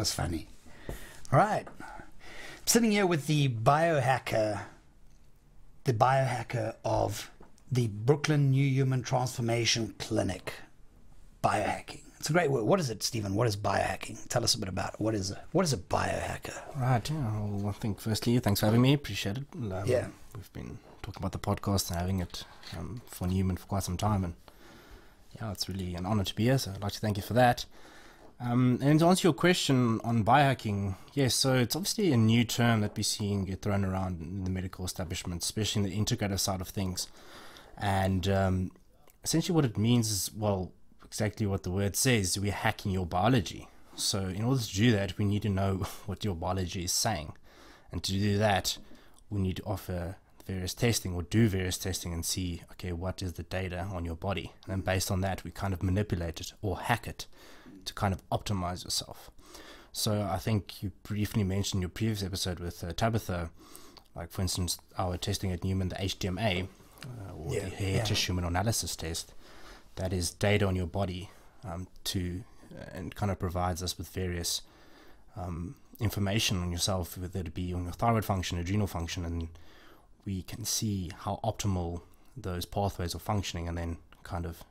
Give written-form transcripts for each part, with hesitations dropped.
was funny. All right. I'm sitting here with the biohacker of the Brooklyn NuHuman Transformation Clinic. Biohacking. It's a great word. What is it, Stephen? What is biohacking? Tell us a bit about it. What is a biohacker? Right. Yeah. Well, I think firstly, thanks for having me. Appreciate it. Yeah. We've been talking about the podcast and having it for NuHuman for quite some time, and yeah, it's really an honor to be here. So I'd like to thank you for that. And to answer your question on biohacking, yes, so it's obviously a new term that we're seeing get thrown around in the medical establishment, especially in the integrative side of things. And essentially what it means is, well, exactly what the word says, we're hacking your biology. So in order to do that, we need to know what your biology is saying. And to do that, we need to offer various testing or do various testing and see, okay, what is the data on your body? And then based on that, we kind of manipulate it or hack it to kind of optimize yourself. So I think you briefly mentioned in your previous episode with Tabitha, like for instance, our testing at NuHuman, the HTMA, or the hair tissue analysis test, that is data on your body and kind of provides us with various information on yourself, whether it be on your thyroid function, adrenal function, and we can see how optimal those pathways are functioning, and then kind of,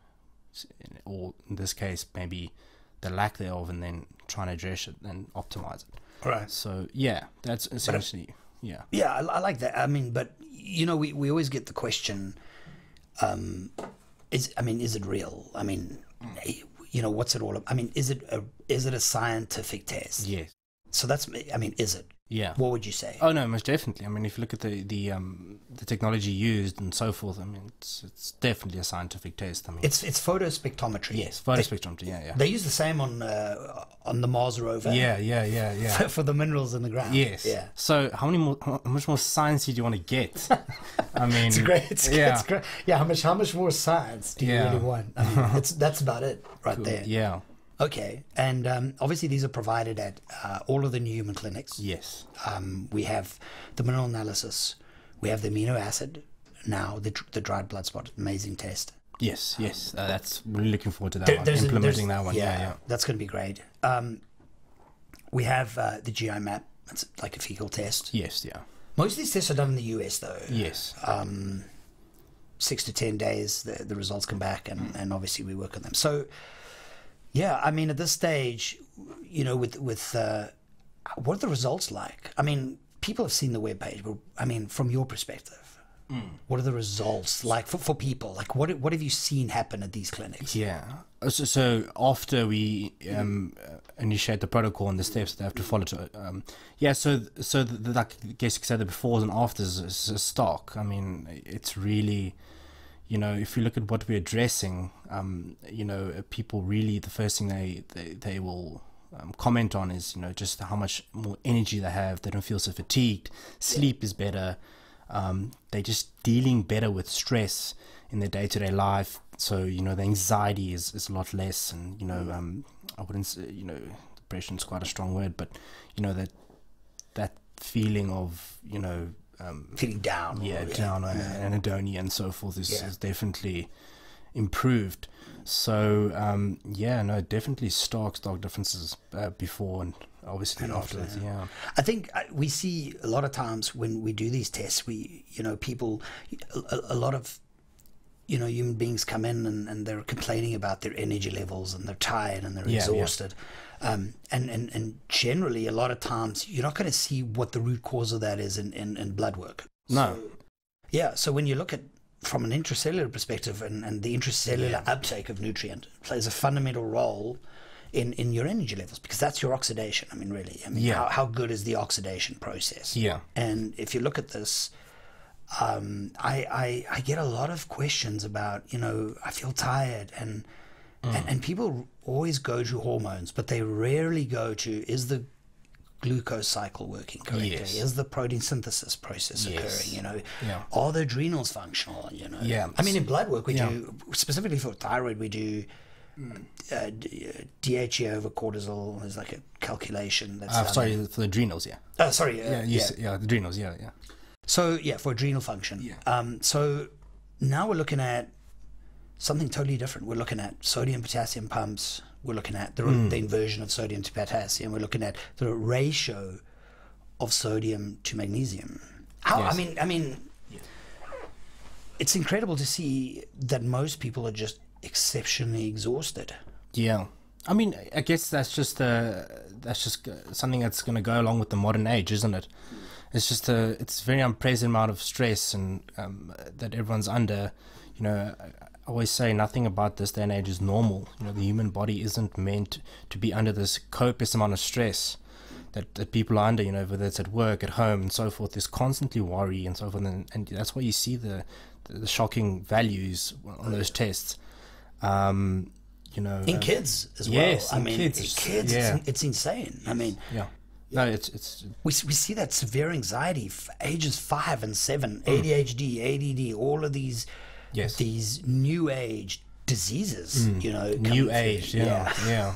or in this case, maybe the lack thereof, and then trying to address it and optimize it. All right. So yeah, that's essentially, yeah, I like that. I mean, but you know, we always get the question, is it real? I mean, you know, what's it all about? I mean, is it a scientific test? Yes. So that's, I mean, is it? Yeah. What would you say? Oh no, most definitely. I mean, if you look at the technology used and so forth, I mean, it's definitely a scientific test. I mean, it's photospectrometry. Yes, photospectrometry. Yeah. They use the same on the Mars rover. Yeah. For the minerals in the ground. Yes. Yeah. So how much more science do you want to get? I mean, it's great. Yeah. How much more science do you really want? I mean, that's about it right there. Yeah. Okay, and obviously these are provided at all of the NuHuman clinics. Yes. We have the mineral analysis. We have the amino acid. Now the dried blood spot, amazing test. Yes. That's really looking forward to that one. Implementing that one. Yeah. That's going to be great. We have the GI map. It's like a fecal test. Yes. Yeah. Most of these tests are done in the US though. Yes. 6 to 10 days, the results come back, and obviously we work on them. So. Yeah, I mean, at this stage, you know, with what are the results like? I mean, people have seen the webpage, but I mean, from your perspective, what are the results like for people? Like, what have you seen happen at these clinics? Yeah. So after we initiate the protocol and the steps that they have to follow to, like, I guess you could say the befores and afters is stark. I mean, it's really. You know, if you look at what we're addressing, you know, people really, the first thing they will comment on is, you know, just how much more energy they have. They don't feel so fatigued. Sleep is better. They're just dealing better with stress in their day-to-day life. So, you know, the anxiety is a lot less. And, you know, I wouldn't say, you know, depression is quite a strong word, but, you know, that feeling of, you know, feeling down, down, anhedonia and so forth is definitely improved. So definitely stark differences before and obviously afterwards. Yeah, I think we see a lot of times when we do these tests, people, a lot of human beings come in and they're complaining about their energy levels and they're tired and they're exhausted. And generally, a lot of times, you're not going to see what the root cause of that is in blood work. No. So when you look at from an intracellular perspective, and the intracellular uptake of nutrient plays a fundamental role in your energy levels, because that's your oxidation. I mean, really. I mean, how good is the oxidation process? Yeah. And if you look at this, I get a lot of questions about, I feel tired and people always go to hormones, but they rarely go to, is the glucose cycle working correctly? Yes. Is the protein synthesis process occurring? Are the adrenals functional? I mean, in blood work, we do, specifically for thyroid, we do DHA over cortisol. There's like a calculation that's for the adrenals, the adrenals, So for adrenal function. So now we're looking at something totally different. We're looking at sodium, potassium pumps, we're looking at the inversion of sodium to potassium. We're looking at the ratio of sodium to magnesium. I mean, it's incredible to see that most people are just exceptionally exhausted. Yeah. I mean, I guess that's just something that's going to go along with the modern age, isn't it? It's just it's a very unprecedented amount of stress and that everyone's under. You know, I always say nothing about this day and age is normal. You know, the human body isn't meant to be under this copious amount of stress that people are under, you know, whether it's at work, at home, and so forth. There's constantly worry and so forth, and that's why you see the shocking values on those tests. You know, in kids as well. Yes, I mean, in kids, yeah. it's insane. I mean, yeah. No, it's we see that severe anxiety ages 5 and 7, ADHD, ADD, all of these new age diseases. You know, new age. Yeah.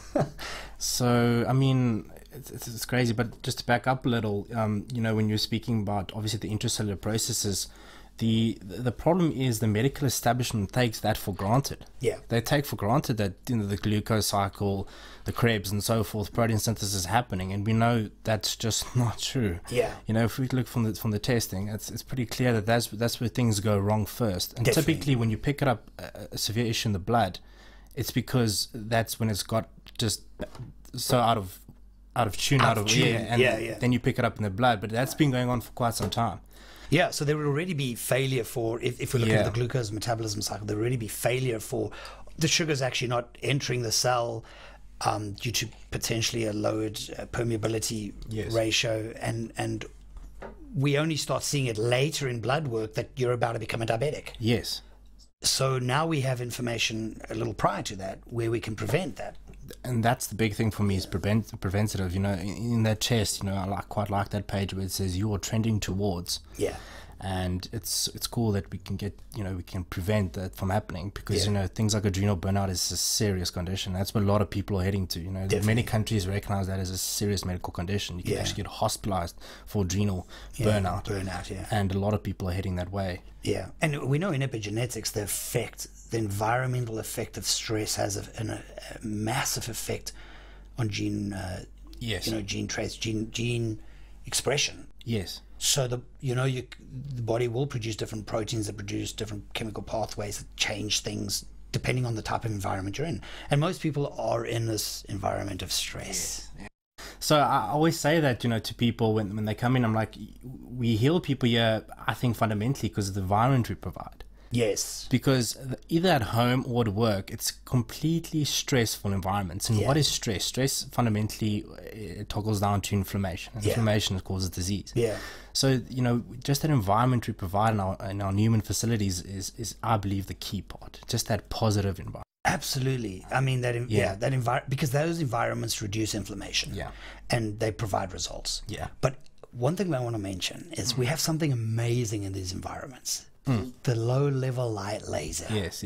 So I mean, it's crazy. But just to back up a little, you know, when you're speaking about obviously the intracellular processes. The problem is the medical establishment takes that for granted. Yeah, they take for granted that, you know, the glucose cycle, the Krebs and so forth, protein synthesis is happening, and we know that's just not true. Yeah, you know, if we look from the testing, it's pretty clear that that's where things go wrong first. And definitely, typically when you pick it up a severe issue in the blood, it's because that's when it's got just so out of tune, and then you pick it up in the blood. But that's been going on for quite some time. Yeah, so there would already be failure for, if we're looking at the glucose metabolism cycle, there would already be failure for the sugars actually not entering the cell due to potentially a lowered permeability ratio. And we only start seeing it later in blood work that you're about to become a diabetic. Yes. So now we have information a little prior to that where we can prevent that. And that's the big thing for me is preventative. You know, in that test, you know, I quite like that page where it says you're trending towards. Yeah. And it's cool that we can get, you know, we can prevent that from happening because, you know, things like adrenal burnout is a serious condition. That's what a lot of people are heading to. You know, many countries recognize that as a serious medical condition. You can actually get hospitalized for adrenal burnout. And a lot of people are heading that way. Yeah. And we know in epigenetics, the environmental effect of stress has a massive effect on gene traits, gene expression. Yes. So the body will produce different proteins that produce different chemical pathways that change things depending on the type of environment you're in. And most people are in this environment of stress. Yes. So I always say that, you know, to people when they come in, I'm like, we heal people here, I think fundamentally because of the environment we provide. Yes. Because either at home or at work, it's completely stressful environments. And what is stress? Stress fundamentally it toggles down to inflammation. And inflammation causes disease. Yeah. So, you know, just that environment we provide in our NuHuman facilities is I believe the key part. Just that positive environment. Absolutely. I mean that environment, because those environments reduce inflammation. Yeah. And they provide results. Yeah. But one thing I want to mention is we have something amazing in these environments. The low-level light laser. Yes.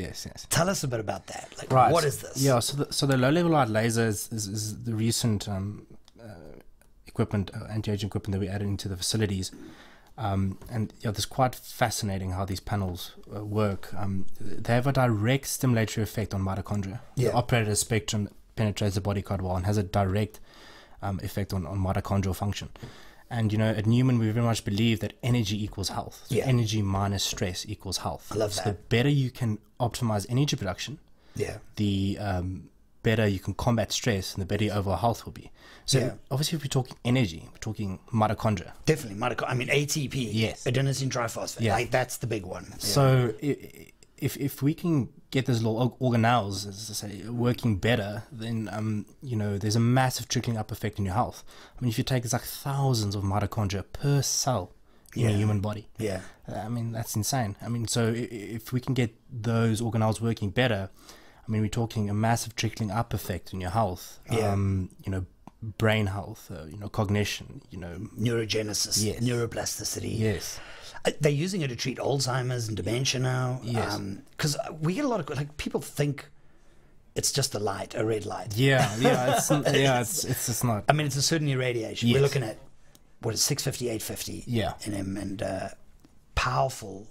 Tell us a bit about that. Like, right. What is this? Yeah, so the low-level light laser is the recent equipment, anti-aging equipment that we added into the facilities. And it's quite fascinating how these panels work. They have a direct stimulatory effect on mitochondria. The operator spectrum penetrates the body quite well and has a direct effect on mitochondrial function. And, you know, at NuHuman, we very much believe that energy equals health. So energy minus stress equals health. I love that. So the better you can optimize energy production, the better you can combat stress and the better your overall health will be. So obviously, if we're talking energy, we're talking mitochondria. Definitely, mitochondria. I mean, ATP, adenosine triphosphate. Yeah. Like, that's the big one. Yeah. So if we can get those little organelles, as I say, working better, then you know, there's a massive trickling up effect in your health. I mean, if you take, it's like thousands of mitochondria per cell in a human body. Yeah. I mean, that's insane. I mean, so if we can get those organelles working better, I mean, we're talking a massive trickling up effect in your health. Yeah. You know, brain health, you know, cognition, you know, neurogenesis, neuroplasticity. Yes. They're using it to treat Alzheimer's and dementia now. Yes. Because we get a lot of, like, people think it's just a light, a red light. Yeah. It's just not. I mean, it's a certain irradiation. Yes. We're looking at, what is 650, 850 nm, and powerful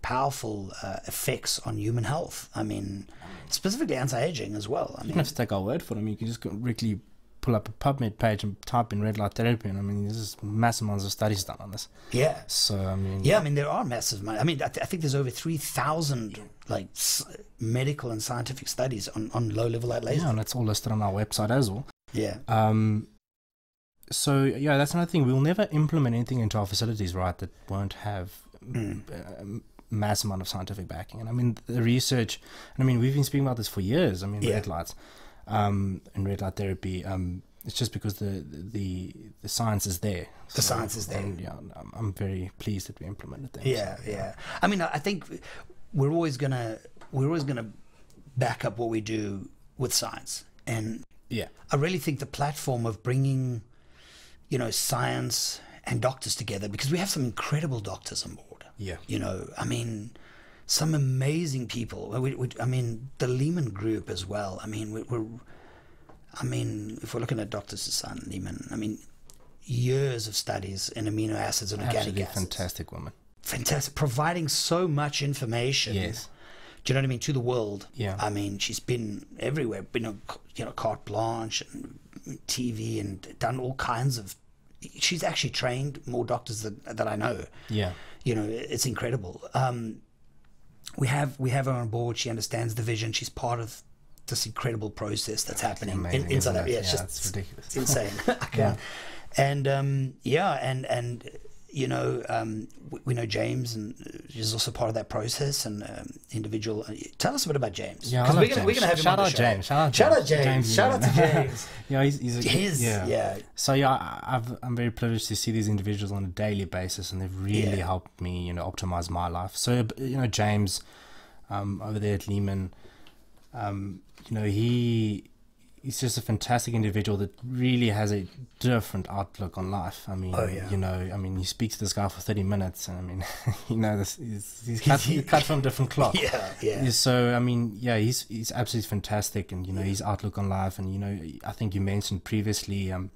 powerful effects on human health. I mean, specifically anti-aging as well. I You mean, don't have to take our word for them. You can just go directly pull up a PubMed page and type in red light therapy, and I mean, there's massive amounts of studies done on this. yeah. So I mean, Yeah, I mean, there are massive money. I mean, I think there's over 3,000 like medical and scientific studies on low-level light laser. yeah, and it's all listed on our website as well. Yeah. So yeah, that's another thing. We'll never implement anything into our facilities, right, that won't have a mass amount of scientific backing. And I mean, the research, and I mean, we've been speaking about this for years. I mean, red lights, and red light therapy. It's just because the science is there. The science is there. And, yeah, I'm very pleased that we implemented them. Yeah, so, yeah. I mean, I think we're always gonna back up what we do with science, and yeah, I really think the platform of bringing, you know, science and doctors together, because we have some incredible doctors on board. yeah, You know, I mean, some amazing people. I mean, the Lehman Group as well. I mean, I mean, if we're looking at Dr. Susan Lehman, I mean, years of studies in amino acids and organic absolutely acids. fantastic woman. Fantastic, providing so much information. Yes. Do you know what I mean? To the world. Yeah. I mean, she's been everywhere. Been on, you know, carte blanche and TV and done all kinds of. She's actually trained more doctors that I know. Yeah. You know, it's incredible. We have her on board. She understands the vision. She's part of this incredible process that's happening Amazing, in South isn't it? Africa. Yeah, Yeah, it's it's ridiculous. It's insane. Okay. And and you know, we know James, and he's also part of that process, and individual. Tell us a bit about James. Yeah, I 'Cause love we're gonna have him Shout on the out show. James. Shout out James. Shout out to James. Yeah, he's a Yeah. So yeah, I'm very privileged to see these individuals on a daily basis, and they've really helped me, you know, optimize my life. So you know, James, over there at Lehman, you know, he's just a fantastic individual that really has a different outlook on life. I mean, you know, I mean, you speak to this guy for 30 minutes, and I mean, you know, he's cut from a different cloth. Yeah. So I mean, yeah, he's absolutely fantastic, and you know, his outlook on life, and you know, I think you mentioned previously, you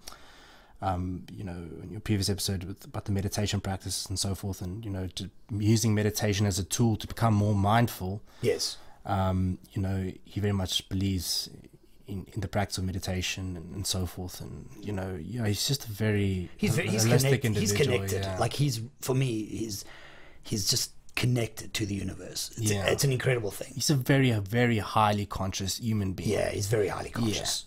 know, in your previous episode about the meditation practices and so forth, and you know, using meditation as a tool to become more mindful. Yes. You know, he very much believes in the practice of meditation and so forth, and you know, yeah, he's just a very holistic individual. He's connected. Yeah. Like for me, he's just connected to the universe. It's an incredible thing. He's a very highly conscious human being. Yeah, he's very highly conscious.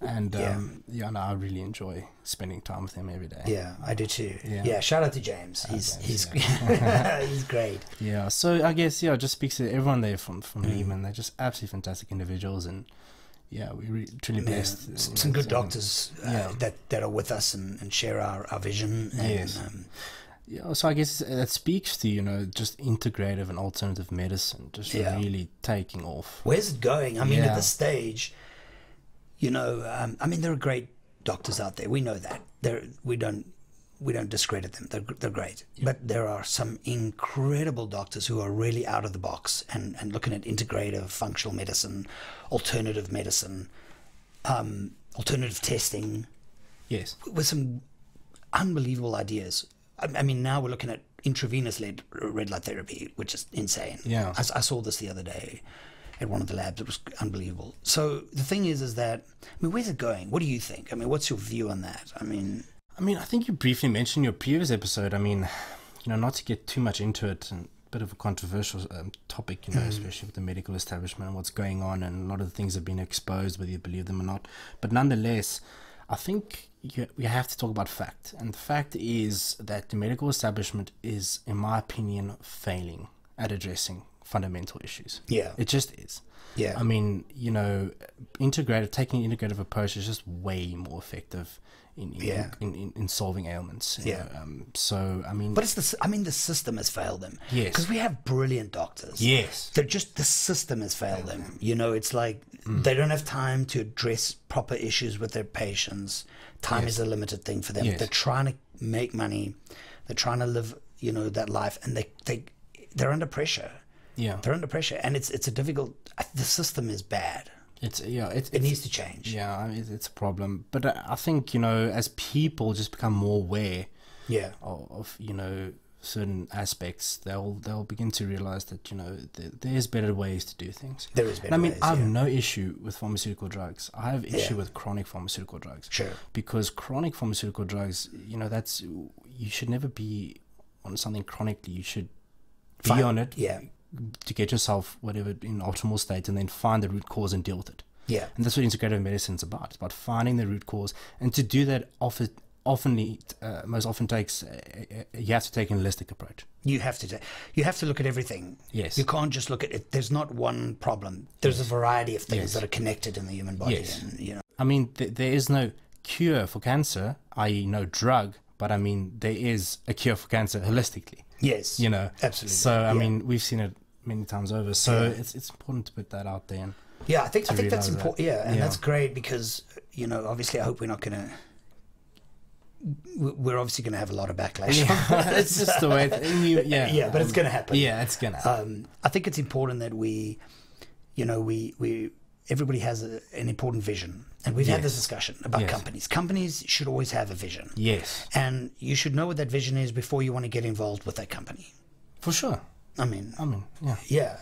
And no, I really enjoy spending time with him every day. Yeah, I do too. Yeah. Yeah, shout out to James. He's he's great. Yeah, so I guess it just speaks to everyone there from Lehman. They're just absolutely fantastic individuals, and yeah, we're truly blessed. Some good doctors that are with us and share our vision. And, yes. Yeah, so I guess that speaks to, you know, just integrative and alternative medicine, just really taking off. Where's it going? I mean, at this stage, you know, I mean, there are great doctors out there. We know that. We don't discredit them. They're great. Yeah. But there are some incredible doctors who are really out of the box and looking at integrative functional medicine, alternative medicine, alternative testing. Yes. With some unbelievable ideas. I mean, now we're looking at intravenous red light therapy, which is insane. Yeah. I saw this the other day at one of the labs. It was unbelievable. So the thing is that, I mean, where's it going? What do you think? I mean, what's your view on that? I mean, I think you briefly mentioned in your previous episode. I mean, you know, not to get too much into it, and a bit of a controversial topic, you know, especially with the medical establishment and what's going on, and a lot of the things have been exposed, whether you believe them or not. But nonetheless, I think we have to talk about fact. And the fact is that the medical establishment is, in my opinion, failing at addressing fundamental issues. Yeah. It just is. Yeah. I mean, you know, taking an integrative approach is just way more effective in solving ailments. Yeah. So I mean, but it's the system has failed them. Yes. Because we have brilliant doctors. Yes. They're just, the system has failed them. You know, it's like they don't have time to address proper issues with their patients. Time is a limited thing for them. Yes. They're trying to make money. They're trying to live, you know, that life, and they're under pressure. Yeah. They're under pressure, and it's a difficult. The system is bad. It needs to change. Yeah, I mean, it's a problem. But I think, you know, as people just become more aware of you know, certain aspects, they'll begin to realize that, you know, there's better ways to do things. There is better I mean, ways, I have yeah. no issue with pharmaceutical drugs. I have issue Yeah. with chronic pharmaceutical drugs. Sure. Because chronic pharmaceutical drugs, you know, you should never be on something chronically. You should be on it Yeah. to get yourself whatever in optimal state, and then find the root cause and deal with it. Yeah. And that's what integrative medicine is about. It's about finding the root cause, and to do that most often takes you have to take an holistic approach. You have to look at everything. Yes. You can't just look at it. There's not one problem. There's a variety of things Yes. that are connected in the human body. Yes. And, you know. I mean, there is no cure for cancer, i.e. no drug, but I mean, there is a cure for cancer holistically. Yes. You know, Absolutely. So I Yeah. mean, we've seen it many times over. So Yeah. it's important to put that out there. And Yeah, I think that's realize that. important. Yeah, and Yeah. that's great because, you know, obviously I hope we're not going to. We're obviously going to have a lot of backlash. it's just the way. Yeah, but it's going to happen. Yeah, it's gonna happen. I think it's important that we, you know, everybody has an important vision, and we've had this Yes. discussion about Yes. companies. Companies should always have a vision. Yes, And you should know what that vision is before you want to get involved with that company. for sure. I mean, Yeah. yeah,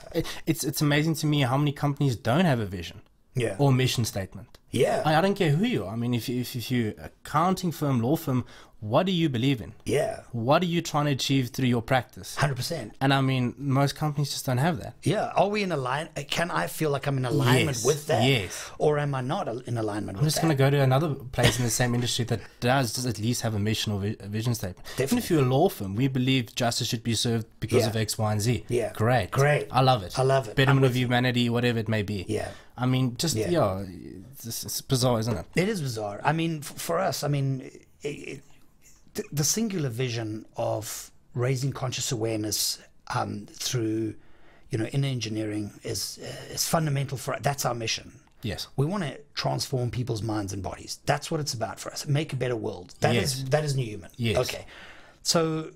It's amazing to me how many companies don't have a vision yeah, or mission statement. yeah, I don't care who you are. I mean, if you're accounting firm, law firm, what do you believe in? yeah, What are you trying to achieve through your practice? 100%. And I mean, most companies just don't have that. Yeah, are we in alignment? Can I feel like I'm in alignment Yes, with that? yes. Or am I not in alignment I'm with just that? going to go to another place in the same industry that does just at least have a mission or a vision statement. Even Definitely. if you're a law firm, we believe justice should be served because Yeah. of X, Y, and Z. Yeah. Great. Great. I love it. I love it. Betterment I'm of humanity, whatever it may be. Yeah. I mean, just, Yeah. it's bizarre, isn't it? It is bizarre. I mean, for us, I mean, the singular vision of raising conscious awareness through, you know, inner engineering is fundamental for us. That's our mission. Yes. We want to transform people's minds and bodies. That's what it's about for us. Make a better world. That is Yes. NuHuman. Yes. Okay. So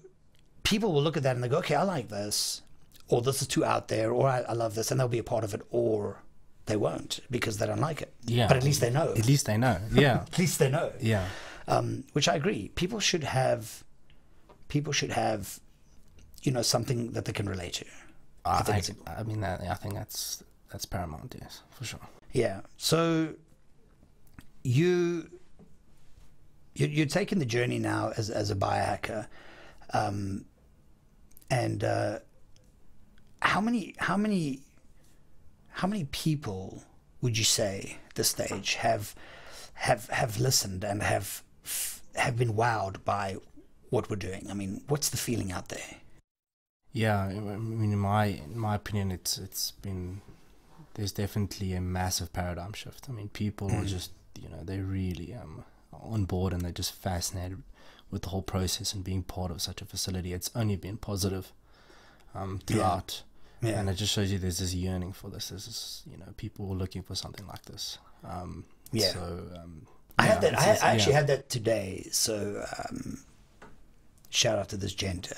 people will look at that and they go, okay, I like this, or this is too out there, or I love this, and they'll be a part of it, or they won't because they don't like it. Yeah. But at least they know. At least they know. Yeah. At least they know. Yeah. Which I agree. People should have, you know, something that they can relate to. I think think that's paramount. Yes, for sure. Yeah. So you're taking the journey now as a biohacker, and how many people would you say at this stage have listened and have been wowed by what we're doing? I mean, what's the feeling out there? Yeah, I mean, in my opinion, it's been, there's definitely a massive paradigm shift. I mean, people are just, you know, they're really on board, and they're just fascinated with the whole process and being part of such a facility. It's only been positive throughout. Yeah. And it just shows you there's this yearning for this. There's this, you know, people are looking for something like this. Yeah. So, I had yeah, that. I actually yeah. had that today. So shout out to this gent.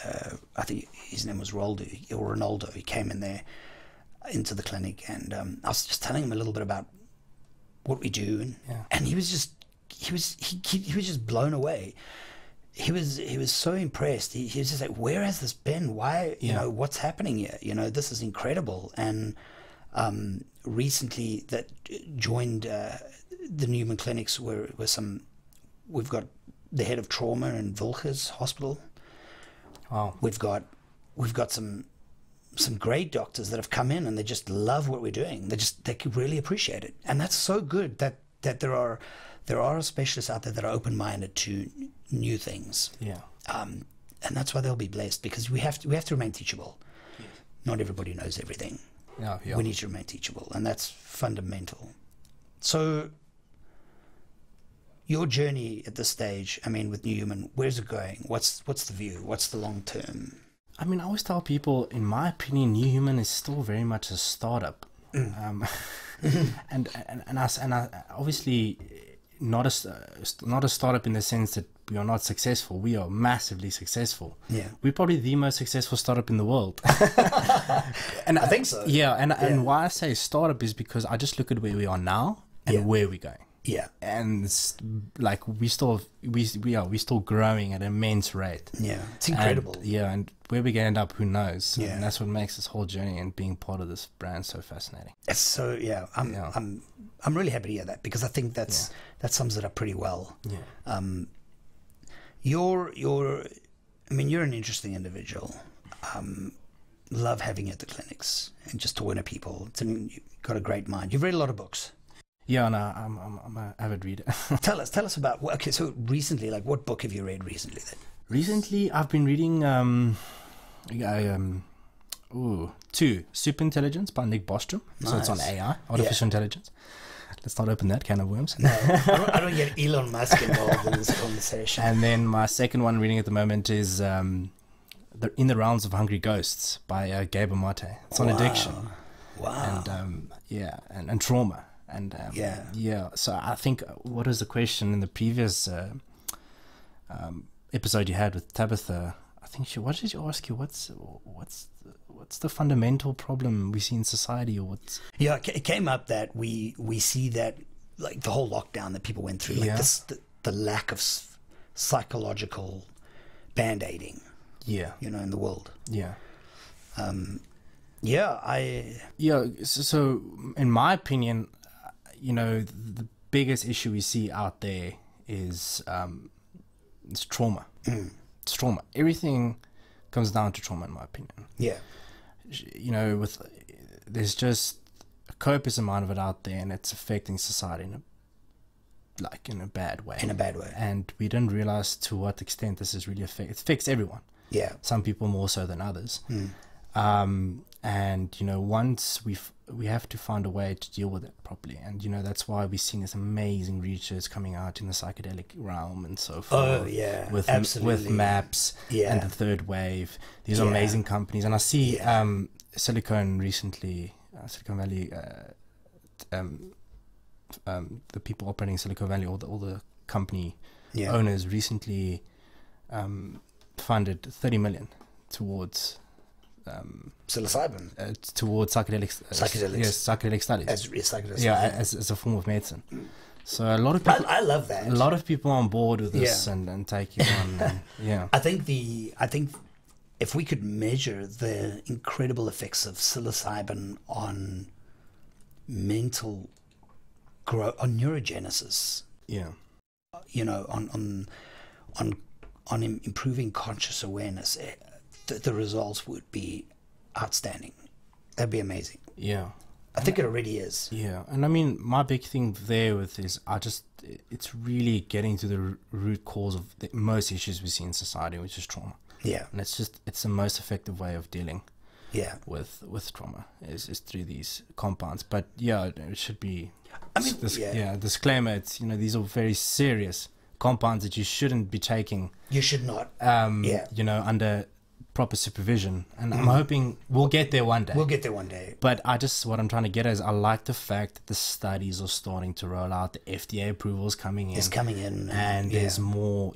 I think his name was Ronaldo. He came in there into the clinic, and I was just telling him a little bit about what we do, and he was just blown away. He was so impressed. He was just like, where has this been? Why, you know, what's happening here? You know, this is incredible. And recently that joined the NuHuman clinics were we've got the head of trauma in Wilkes Hospital. Wow. We've got some great doctors that have come in, and they just love what we're doing. They could really appreciate it. And that's so good that there are specialists out there that are open-minded to new things. Yeah. And that's why they'll be blessed, because we have to remain teachable. Yes. Not everybody knows everything. Yeah. We need to remain teachable, and that's fundamental. So your journey at this stage, I mean, with NuHuman, where's it going? What's the view? What's the long term? I mean, I always tell people, in my opinion, NuHuman is still very much a startup. And I obviously not a startup in the sense that we are not successful. We are massively successful. Yeah. We're probably the most successful startup in the world. And I think so. Yeah, and why I say startup is because I just look at where we are now and where we're going. Yeah. And it's like we still growing at an immense rate. Yeah, it's incredible. And where we end up, who knows? Yeah. And that's what makes this whole journey and being part of this brand so fascinating. It's so I'm really happy to hear that, because I think that sums it up pretty well. Yeah. You're an interesting individual. Love having you at the clinics and just talking to people. You've got a great mind. You've read a lot of books. Yeah, no, I'm an avid reader. Tell us about, okay, so recently, like, what book have you read recently then? Recently, I've been reading two, Super Intelligence by Nick Bostrom. Nice. So it's on AI, artificial intelligence. Let's not open that can of worms. No, I don't get Elon Musk involved in this conversation. And then my second one reading at the moment is In the Realms of Hungry Ghosts by Gabor Mate. It's on addiction. Wow. And and trauma. And so I think, what was the question in the previous episode you had with Tabitha? I think what did you ask you? What's the fundamental problem we see in society, or what's? Yeah, it came up that we see that, like, the whole lockdown that people went through, like the lack of psychological band-aiding. Yeah, in the world. Yeah. So in my opinion, the biggest issue we see out there is it's trauma. It's trauma. Everything comes down to trauma, in my opinion. Yeah. There's just a copious amount of it out there, and it's affecting society in a bad way. In a bad way. And we didn't realize to what extent this is really it affects everyone. Yeah. Some people more so than others. And once we have to find a way to deal with it properly, and that's why we're seeing this amazing research coming out in the psychedelic realm and so forth. Oh yeah, absolutely. With MAPS and the third wave, these amazing companies. And I see Silicon Valley, the people operating Silicon Valley, all the company owners recently funded 30 million towards psilocybin, towards psychedelics. Psychedelic studies. As a form of medicine. So a lot of people, I love that. A lot of people are on board with this and taking on. I think if we could measure the incredible effects of psilocybin on mental growth, on neurogenesis. Yeah. On improving conscious awareness, the results would be outstanding. That'd be amazing. Yeah. I think it already is. Yeah. And I mean, my big thing there with is it's really getting to the root cause of most issues we see in society, which is trauma. Yeah. And it's the most effective way of dealing with trauma is through these compounds. But it should be, disclaimer, it's, these are very serious compounds that you shouldn't be taking. You should not. Under proper supervision, and I'm hoping we'll get there one day. But what I'm trying to get at is, I like the fact that the studies are starting to roll out, the FDA approvals coming in, and there's more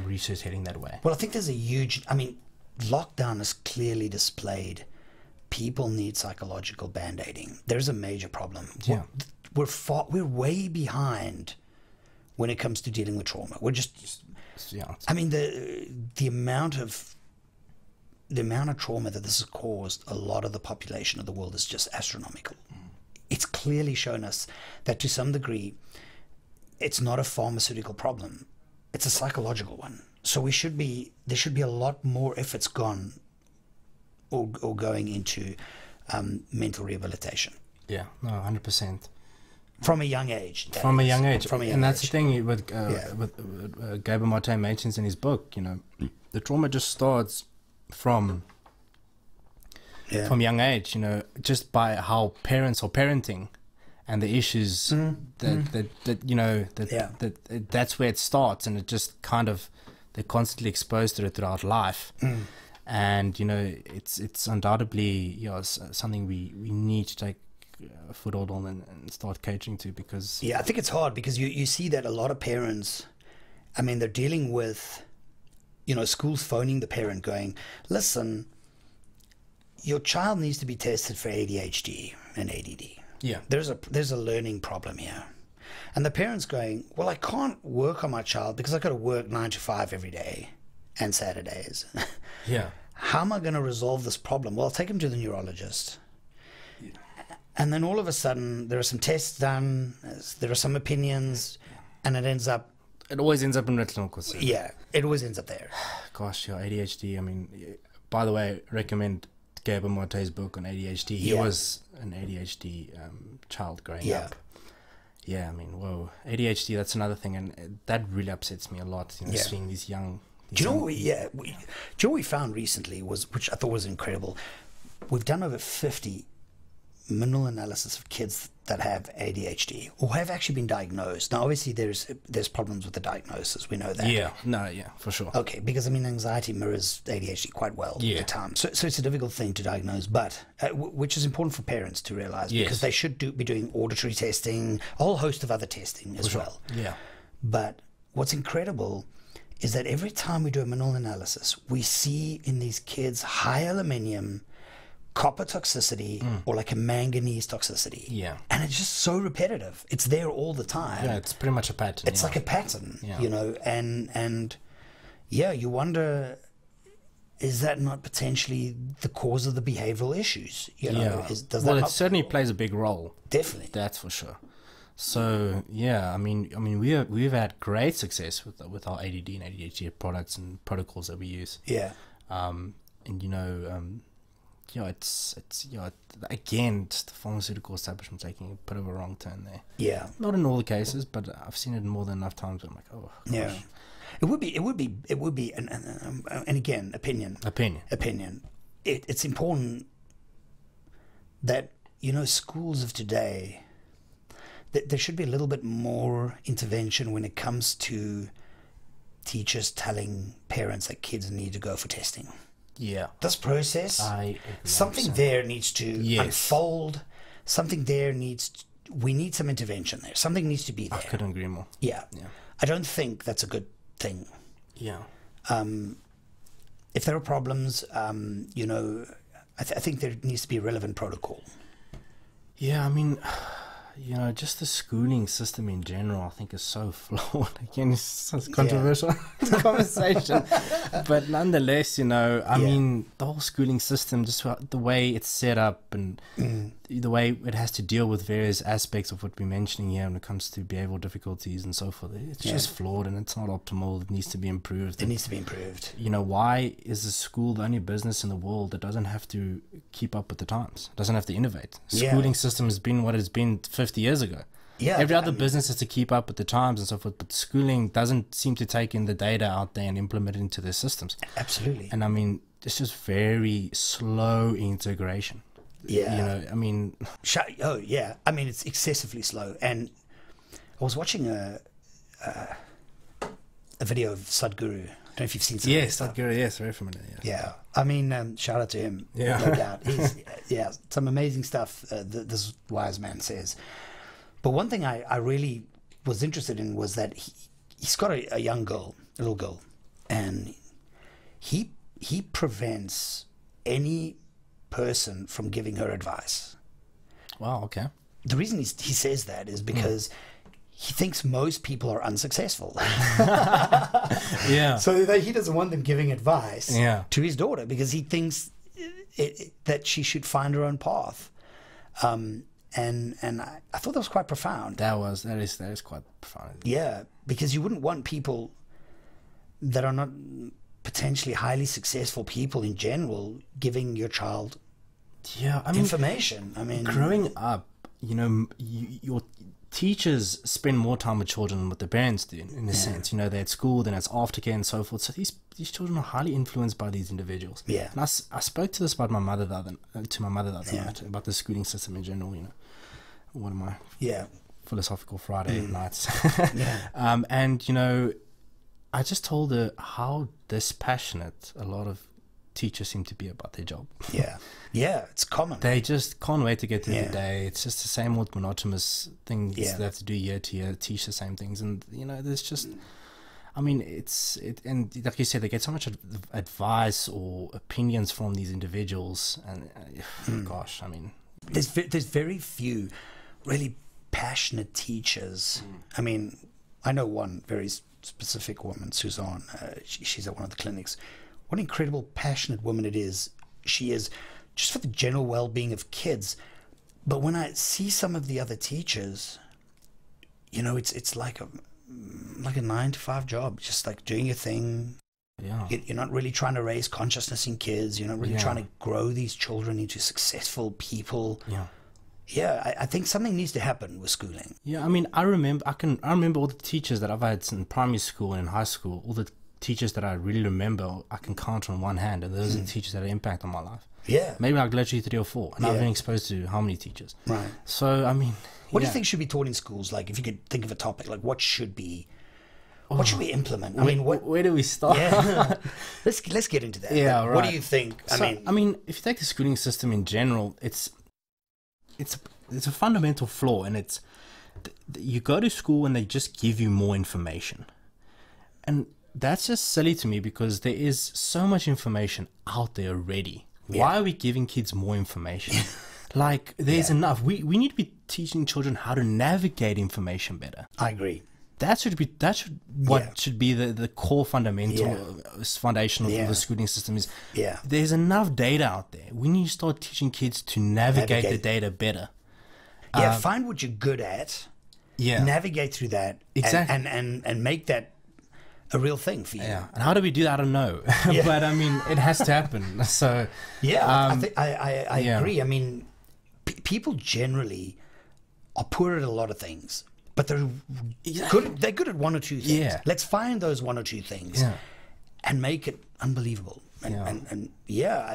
research heading that way. Well, I think there's lockdown has clearly displayed people need psychological band-aiding. There's a major problem. We're way behind when it comes to dealing with trauma. We're the amount of trauma that this has caused a lot of the population of the world is just astronomical. It's clearly shown us that to some degree, it's not a pharmaceutical problem. It's a psychological one. So there should be a lot more efforts gone or going into mental rehabilitation. Yeah, no, 100%. From a young age. And that's the thing with Gabor Mate mentions in his book, the trauma just starts from young age, just by how parents are parenting and the issues that's where it starts, and it just kind of, they're constantly exposed to it throughout life. And it's undoubtedly something we need to take a foothold on and start catering to, because I think it's hard, because you see that a lot of parents, they're dealing with schools phoning the parent going, listen, your child needs to be tested for ADHD and ADD. Yeah, there's a learning problem here. And the parents going, well, I can't work on my child because I've got to work 9 to 5 every day and Saturdays. Yeah. How am I going to resolve this problem? Well, I'll take him to the neurologist. And then all of a sudden, there are some tests done, there are some opinions, and it always ends up in retinal concern. Yeah, it always ends up there. Gosh, your ADHD, I mean, by the way, recommend Gabriel Marte's book on ADHD. He was an ADHD child growing up. Yeah, I mean, whoa. ADHD, that's another thing, and that really upsets me a lot, seeing these young... Do you know what we found recently was, which I thought was incredible? We've done over 50 mineral analysis of kids that have ADHD or have actually been diagnosed. Now, obviously, there's problems with the diagnosis. We know that. Yeah, for sure. Okay, because, I mean, anxiety mirrors ADHD quite well at the time. So it's a difficult thing to diagnose, but which is important for parents to realize because they should be doing auditory testing, a whole host of other testing as well. Yeah. But what's incredible is that every time we do a mineral analysis, we see in these kids high aluminium, copper toxicity, or like a manganese toxicity. Yeah. And it's just so repetitive. It's there all the time. Yeah, it's pretty much a pattern. It's like a pattern, and you wonder, is that not potentially the cause of the behavioral issues? It certainly plays a big role. Definitely. That's for sure. So yeah, I mean, we've had great success with our ADD and ADHD products and protocols that we use. Yeah. It's again, just the pharmaceutical establishment taking a bit of a wrong turn there. Yeah. Not in all the cases, but I've seen it more than enough times. Where I'm like, oh gosh. Yeah. It would be, and again, opinion. It's important that schools of today, that there should be a little bit more intervention when it comes to teachers telling parents that kids need to go for testing. Yeah. This process, something there needs to unfold. Something there we need some intervention there. Something needs to be there. I couldn't agree more. Yeah. I don't think that's a good thing. Yeah. If there are problems, I think there needs to be a relevant protocol. Yeah, I mean, just the schooling system in general, I think, is so flawed. Again, it's such a controversial conversation. But nonetheless, I mean, the whole schooling system, just the way it's set up and the way it has to deal with various aspects of what we're mentioning here when it comes to behavioral difficulties and so forth, it's just flawed and it's not optimal. It needs to be improved. It needs to be improved. Why is the school the only business in the world that doesn't have to keep up with the times, doesn't have to innovate? Schooling system has been what it's been 50 years ago. Yeah, every other business has to keep up with the times and so forth, but schooling doesn't seem to take in the data out there and implement it into their systems. Absolutely. And I mean, it's just very slow integration. Yeah. I mean... Oh, yeah. I mean, it's excessively slow. And I was watching a video of Sadhguru. I don't know if you've seen some. Yes, Sadhguru, yes, very familiar. Yes. Yeah. I mean, shout out to him. Yeah. No doubt. He's, some amazing stuff this wise man says. But one thing I really was interested in was that he's got a young girl, a little girl, and he prevents any person from giving her advice. Wow, okay. The reason he says that is because he thinks most people are unsuccessful. Yeah. So that he doesn't want them giving advice to his daughter because he thinks that she should find her own path. And I thought that was quite profound. That is quite profound. Yeah, because you wouldn't want people that are not potentially highly successful people in general giving your child information. I mean, growing up, your teachers spend more time with children than what the parents do, in a sense. They're at school, then it's aftercare and so forth. So these children are highly influenced by these individuals. Yeah. And I spoke to this about my mother the other night, about the schooling system in general. One of my philosophical Friday nights. And I just told her how dispassionate a lot of teachers seem to be about their job. Yeah, it's common. They just can't wait to get through the day. It's just the same old monotonous things they have to do year to year, teach the same things. And, there's just, I mean, and like you said, they get so much advice or opinions from these individuals. And gosh, I mean. There's very few really passionate teachers. I mean, I know one very specific woman, Suzanne. She's at one of the clinics. What an incredible, passionate woman it is. She is just for the general well-being of kids. But when I see some of the other teachers, you know, it's like a 9-to-5 job, just like doing your thing. Yeah. You're not really trying to raise consciousness in kids. You're not really trying to grow these children into successful people. Yeah. Yeah, I think something needs to happen with schooling. Yeah, I mean, I remember all the teachers that I've had in primary school and in high school. All the teachers that I really remember, I can count on one hand, and those are the teachers that had an impact on my life. Yeah. Maybe like literally 3 or 4, and I've been exposed to how many teachers. Right. So, I mean, what do you think should be taught in schools? Like, if you could think of a topic, like what should we implement? I mean, where do we start? Yeah. let's get into that. Yeah, Like, right. what do you think? I mean, if you take the schooling system in general, it's a fundamental flaw, and it's you go to school and they just give you more information, and that's just silly to me because there is so much information out there already. Why are we giving kids more information? Like, there's enough. We need to be teaching children how to navigate information better. I agree. That should be the core foundation of the schooling system is. Yeah. There's enough data out there. We need to start teaching kids to navigate the data better. Yeah, find what you're good at. Yeah. Navigate through that. Exactly. And make that a real thing for you. Yeah. And how do we do that? I don't know. But I mean, it has to happen. So yeah, I agree. I mean, people generally are poor at a lot of things, but they're good. They're good at one or two things. Yeah. Let's find those one or two things and make it unbelievable. And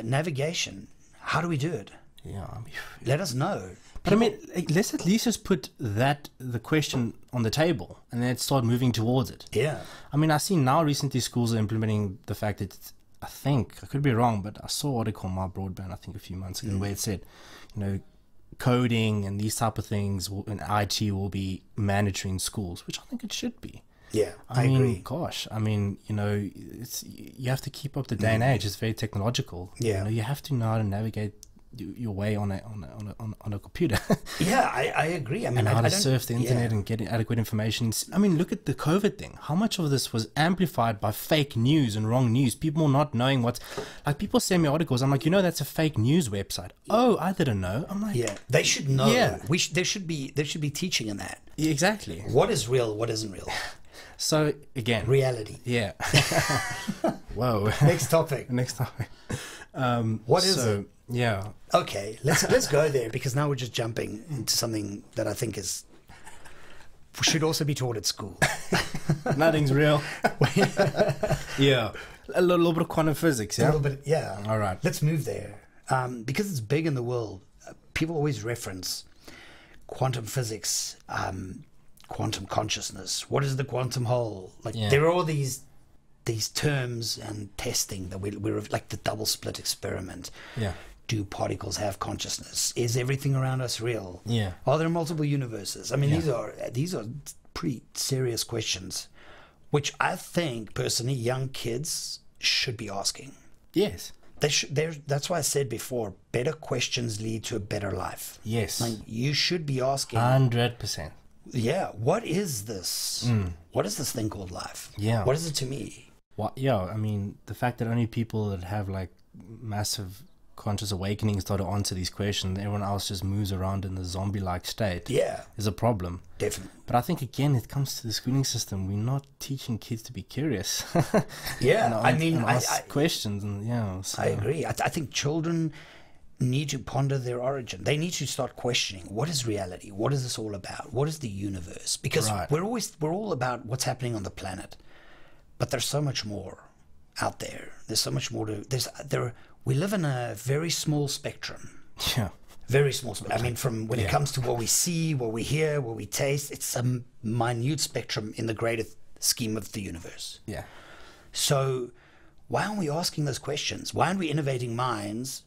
navigation. How do we do it? Yeah. I mean, let us know. But I mean, let's at least just put the question on the table and then start moving towards it. Yeah. I mean, I see now recently schools are implementing the fact that I think, I could be wrong, but I saw an article on My Broadband, I think a few months ago, where it said, you know, coding and these type of things and IT will be mandatory in schools, which I think it should be. Yeah, I agree. mean, gosh, I mean, you know, you have to keep up the day and age. It's very technological. Yeah. You know, you have to know how to navigate your way on a computer. Yeah, I agree. I mean, and how to surf the internet and get adequate information. I mean, look at the COVID thing. How much of this was amplified by fake news and wrong news? People not knowing what's like. People send me articles. I'm like, you know, that's a fake news website. Oh, I didn't know. I'm like, yeah, they should know. Yeah. There should be teaching in that. Exactly. What is real? What isn't real? So again, reality. Yeah. Whoa. Next topic. What is it? Yeah. Okay, let's go there, because now we're just jumping into something that I think should also be taught at school. Nothing's real. Yeah. A little bit of quantum physics, yeah? A little bit, yeah. All right. Let's move there. Because it's big in the world, people always reference quantum physics, quantum consciousness. What is the quantum hole? Like, there are all these terms and testing that we're like the double split experiment. Yeah. Do particles have consciousness? Is everything around us real? Yeah. Are there multiple universes? I mean, these are pretty serious questions, which I think personally young kids should be asking. Yes. That's why I said before, better questions lead to a better life. Yes. Like, you should be asking 100%. Yeah, what is this? What is this thing called life? Yeah. What is it to me? Well, yeah, I mean, the fact that only people that have like massive conscious awakening start to answer these questions, everyone else just moves around in the zombie-like state, is a problem. Definitely. But I think, again, it comes to the schooling system. We're not teaching kids to be curious. Yeah, and ask questions. And so. I agree. I think children need to ponder their origin. They need to start questioning, what is reality? What is this all about? What is the universe? Because we're all about what's happening on the planet, but there's so much more out there. There's so much more we live in a very small spectrum. Yeah. Very small. I mean, from when it comes to what we see, what we hear, what we taste, it's a minute spectrum in the greater scheme of the universe. Yeah. So why aren't we asking those questions? Why aren't we innovating minds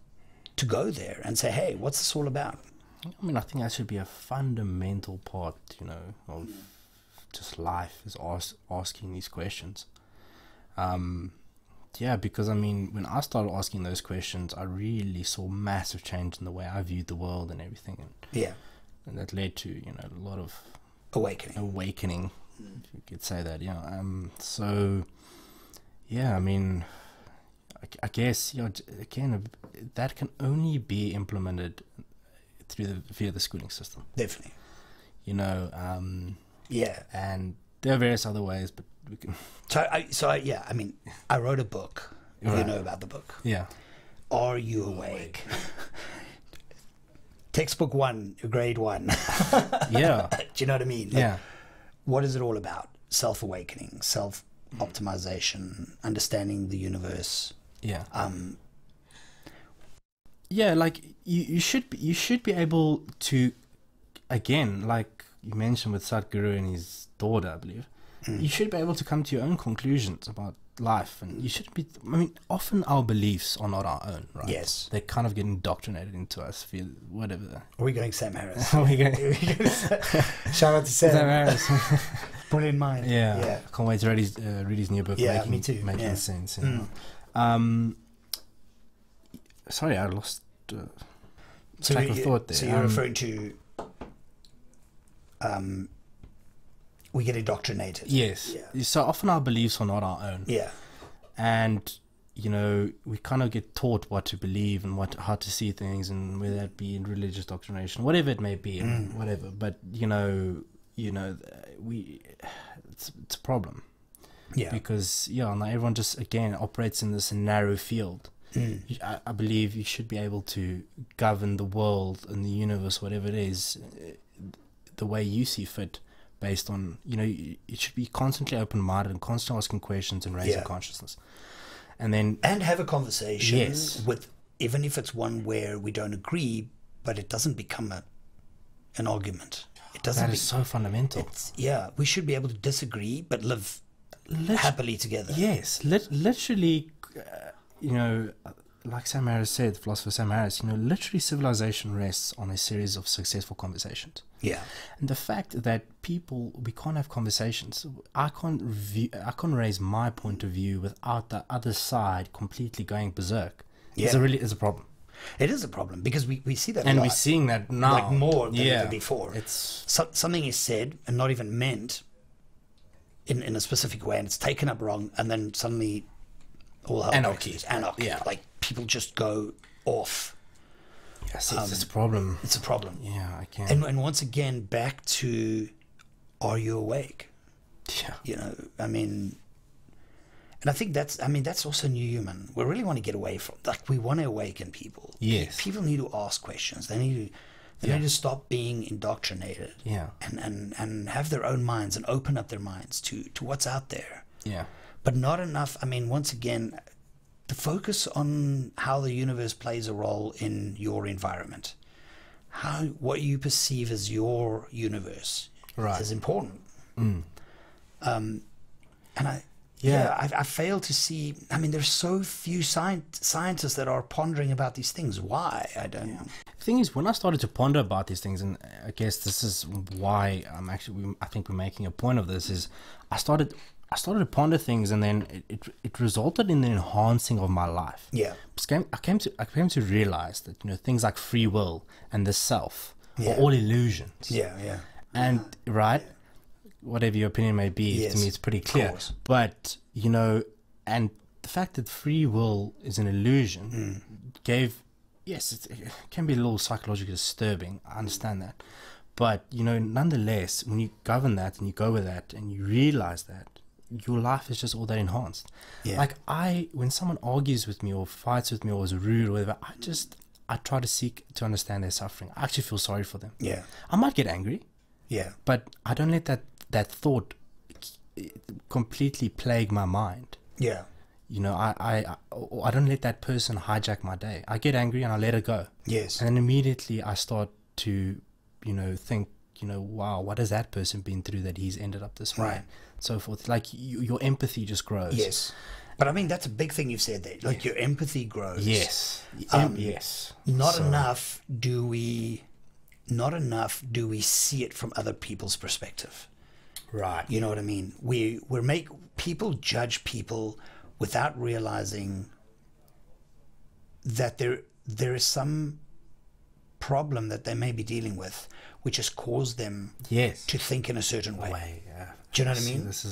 to go there and say, hey, what's this all about? I mean, I think that should be a fundamental part, of just life, is asking these questions. Yeah, because I mean, when I started asking those questions, I really saw massive change in the way I viewed the world and everything. And and that led to, you know, a lot of awakening. If you could say that, yeah. So, yeah, I mean, I guess, you know, again, that can only be implemented via the schooling system. Definitely. You know, yeah. And there are various other ways, but we can. Yeah, I mean, I wrote a book. Right. You know about the book. Yeah. Are You Awake? Textbook 1, grade 1. Yeah. Do you know what I mean? Like, yeah. What is it all about? Self-awakening, self-optimization, understanding the universe. Yeah. Yeah, like you should be able to, again, like you mentioned with Sadhguru and his daughter, I believe, you should be able to come to your own conclusions about life, and you shouldn't be. I mean, often our beliefs are not our own, right? Yes, they kind of get indoctrinated into us. Feel whatever. Are we going Sam Harris? Are we going? Shout out to Sam Harris. Brilliant mind. Yeah. I can't wait to read his new book. Yeah, me too. Making sense. You sorry, I lost track of thought there. So you're referring to we get indoctrinated. Yes. Yeah. So often our beliefs are not our own. Yeah. And, you know, we kind of get taught what to believe and how to see things, and whether that be in religious doctrination, whatever it may be, and whatever. But, you know, it's a problem. Yeah. Because, not everyone just, again, operates in this narrow field. I believe you should be able to govern the world and the universe, whatever it is, the way you see fit, based on, you know, it should be constantly open-minded and constantly asking questions and raising consciousness. And have a conversation with, even if it's one where we don't agree, but it doesn't become an argument. It doesn't. That is so fundamental. We should be able to disagree, but live happily together. Yes, literally, you know, like Sam Harris said, philosopher Sam Harris, you know, literally civilization rests on a series of successful conversations. Yeah. And the fact that we can't have conversations, I can't raise my point of view without the other side completely going berserk. It's a problem. It is a problem, because we see that and a lot. We're seeing that now. Like more than ever before. It's something is said and not even meant in a specific way, and it's taken up wrong, and then suddenly all hell anarchy. Yeah. Like people just go off. Yes, it's a problem. It's a problem. Yeah, I can. And once again, back to, are you awake? Yeah. You know, I mean, and I think that's also NuHuman. We really want to get away from, like, we want to awaken people. Yes. People need to ask questions. They need to stop being indoctrinated. Yeah. And have their own minds and open up their minds to what's out there. Yeah. But not enough. I mean, once again, to focus on how the universe plays a role in your environment, what you perceive as your universe is important. And I fail to see. I mean, there's so few scientists that are pondering about these things. Why? I don't know. The thing is, when I started to ponder about these things, and I guess this is why I think we're making a point of this, is I started to ponder things, and then it resulted in the enhancing of my life. Yeah. I came to realize that, you know, things like free will and the self are all illusions. Yeah. And whatever your opinion may be, to me it's pretty clear. But, you know, and the fact that free will is an illusion it can be a little psychologically disturbing. I understand that. But, you know, nonetheless, when you govern that and you go with that and you realize that, your life is just all that enhanced. Yeah. Like when someone argues with me or fights with me or is rude or whatever, I try to seek to understand their suffering. I actually feel sorry for them. Yeah. I might get angry. Yeah. But I don't let that thought completely plague my mind. Yeah. You know, I don't let that person hijack my day. I get angry and I let it go. Yes. And then immediately I start to, you know, think, you know, wow, what has that person been through that he's ended up this way? Right. So forth. Like your empathy just grows. Yes. But I mean, that's a big thing you've said there. Like your empathy grows. Yes. Yes. Not enough do we see it from other people's perspective. Right. You know what I mean? People judge people without realizing that there is some problem that they may be dealing with which has caused them Yes. to think in a certain way. Yeah. Do you know what I See, mean? This